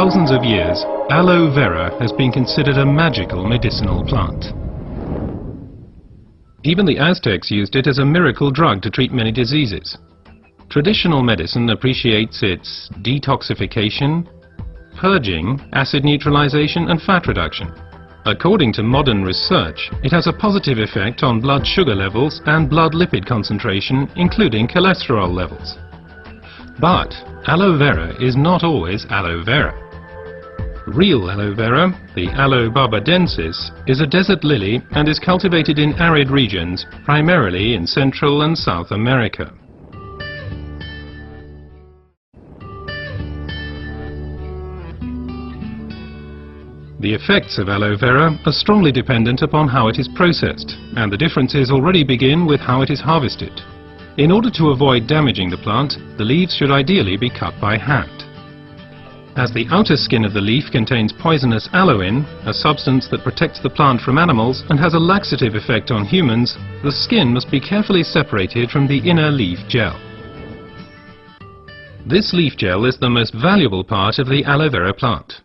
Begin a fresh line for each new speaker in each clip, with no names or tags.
thousands of years, aloe vera has been considered a magical medicinal plant. Even the Aztecs used it as a miracle drug to treat many diseases. Traditional medicine appreciates its detoxification, purging, acid neutralization and fat reduction. According to modern research, it has a positive effect on blood sugar levels and blood lipid concentration, including cholesterol levels. But aloe vera is not always aloe vera. Real aloe vera, the Aloe barbadensis, is a desert lily and is cultivated in arid regions, primarily in Central and South America. The effects of aloe vera are strongly dependent upon how it is processed, and the differences already begin with how it is harvested. In order to avoid damaging the plant, the leaves should ideally be cut by hand. As the outer skin of the leaf contains poisonous aloin, a substance that protects the plant from animals and has a laxative effect on humans, the skin must be carefully separated from the inner leaf gel. This leaf gel is the most valuable part of the aloe vera plant.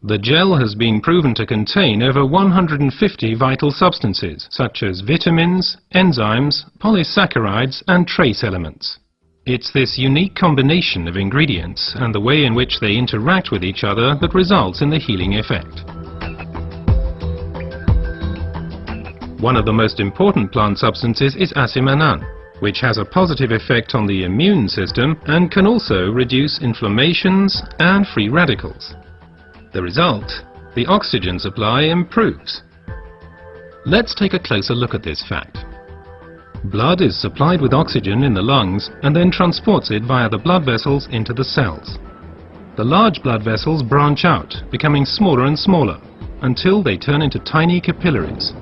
The gel has been proven to contain over 150 vital substances, such as vitamins, enzymes, polysaccharides and trace elements. It's this unique combination of ingredients and the way in which they interact with each other that results in the healing effect. One of the most important plant substances is Suman, which has a positive effect on the immune system and can also reduce inflammations and free radicals. The result, the oxygen supply improves. Let's take a closer look at this fact. Blood is supplied with oxygen in the lungs and then transports it via the blood vessels into the cells. The large blood vessels branch out, becoming smaller and smaller, until they turn into tiny capillaries.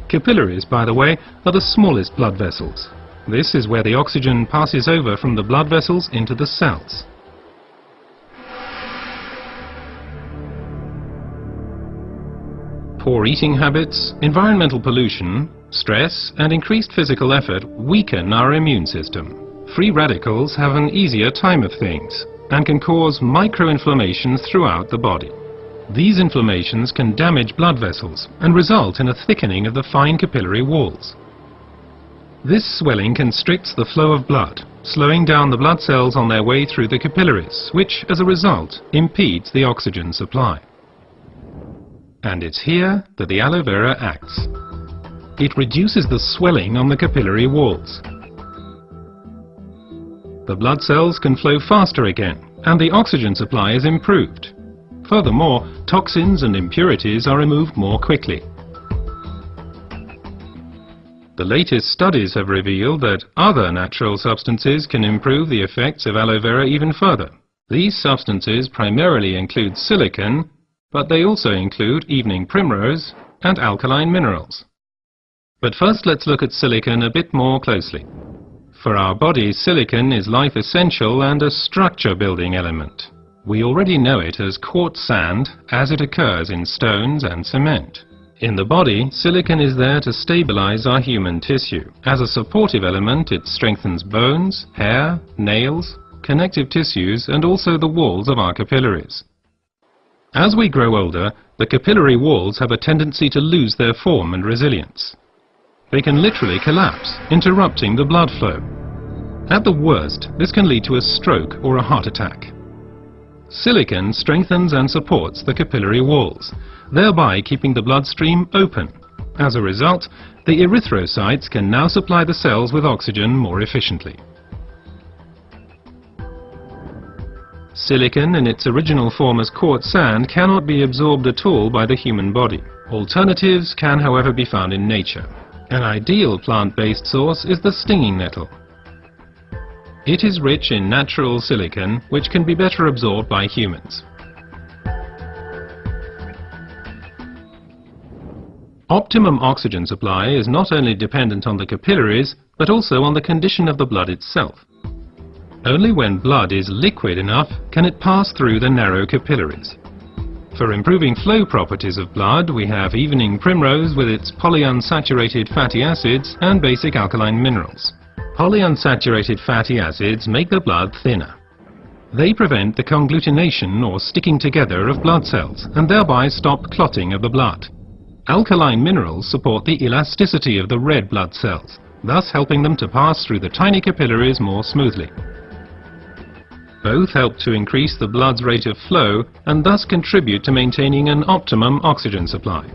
Capillaries, by the way, are the smallest blood vessels. This is where the oxygen passes over from the blood vessels into the cells. Poor eating habits, environmental pollution, stress and increased physical effort weaken our immune system. Free radicals have an easier time of things and can cause microinflammations throughout the body. These inflammations can damage blood vessels and result in a thickening of the fine capillary walls. This swelling constricts the flow of blood, slowing down the blood cells on their way through the capillaries, which, as a result, impedes the oxygen supply. And it's here that the aloe vera acts. It reduces the swelling on the capillary walls. The blood cells can flow faster again, and the oxygen supply is improved. Furthermore, toxins and impurities are removed more quickly. The latest studies have revealed that other natural substances can improve the effects of aloe vera even further. These substances primarily include silicon, but they also include evening primrose and alkaline minerals. But first let's look at silicon a bit more closely. For our body, silicon is life essential and a structure-building element. We already know it as quartz sand, as it occurs in stones and cement. In the body, silicon is there to stabilize our human tissue. As a supportive element, it strengthens bones, hair, nails, connective tissues, and also the walls of our capillaries. As we grow older, the capillary walls have a tendency to lose their form and resilience. They can literally collapse, interrupting the blood flow. At the worst, this can lead to a stroke or a heart attack. Silicon strengthens and supports the capillary walls, thereby keeping the bloodstream open. As a result, the erythrocytes can now supply the cells with oxygen more efficiently. Silicon in its original form as quartz sand cannot be absorbed at all by the human body. Alternatives can, however, be found in nature. An ideal plant-based source is the stinging nettle. It is rich in natural silicon, which can be better absorbed by humans. Optimum oxygen supply is not only dependent on the capillaries, but also on the condition of the blood itself. Only when blood is liquid enough can it pass through the narrow capillaries. For improving flow properties of blood, we have evening primrose with its polyunsaturated fatty acids and basic alkaline minerals. Polyunsaturated fatty acids make the blood thinner. They prevent the conglutination or sticking together of blood cells and thereby stop clotting of the blood. Alkaline minerals support the elasticity of the red blood cells, thus helping them to pass through the tiny capillaries more smoothly. Both help to increase the blood's rate of flow and thus contribute to maintaining an optimum oxygen supply.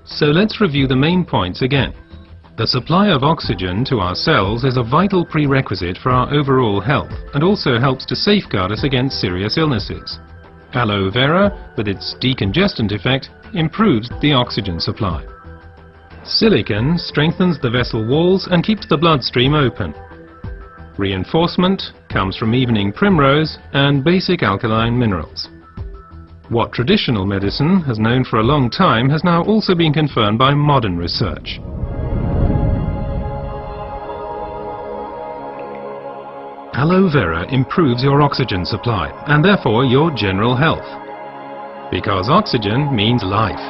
So let's review the main points again. The supply of oxygen to our cells is a vital prerequisite for our overall health and also helps to safeguard us against serious illnesses. Aloe Vera, with its decongestant effect, improves the oxygen supply. Silicon strengthens the vessel walls and keeps the bloodstream open. Reinforcement comes from evening primrose and basic alkaline minerals. What traditional medicine has known for a long time has now also been confirmed by modern research. Aloe Vera improves your oxygen supply and therefore your general health. Because oxygen means life.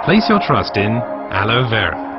Place your trust in Aloe Vera.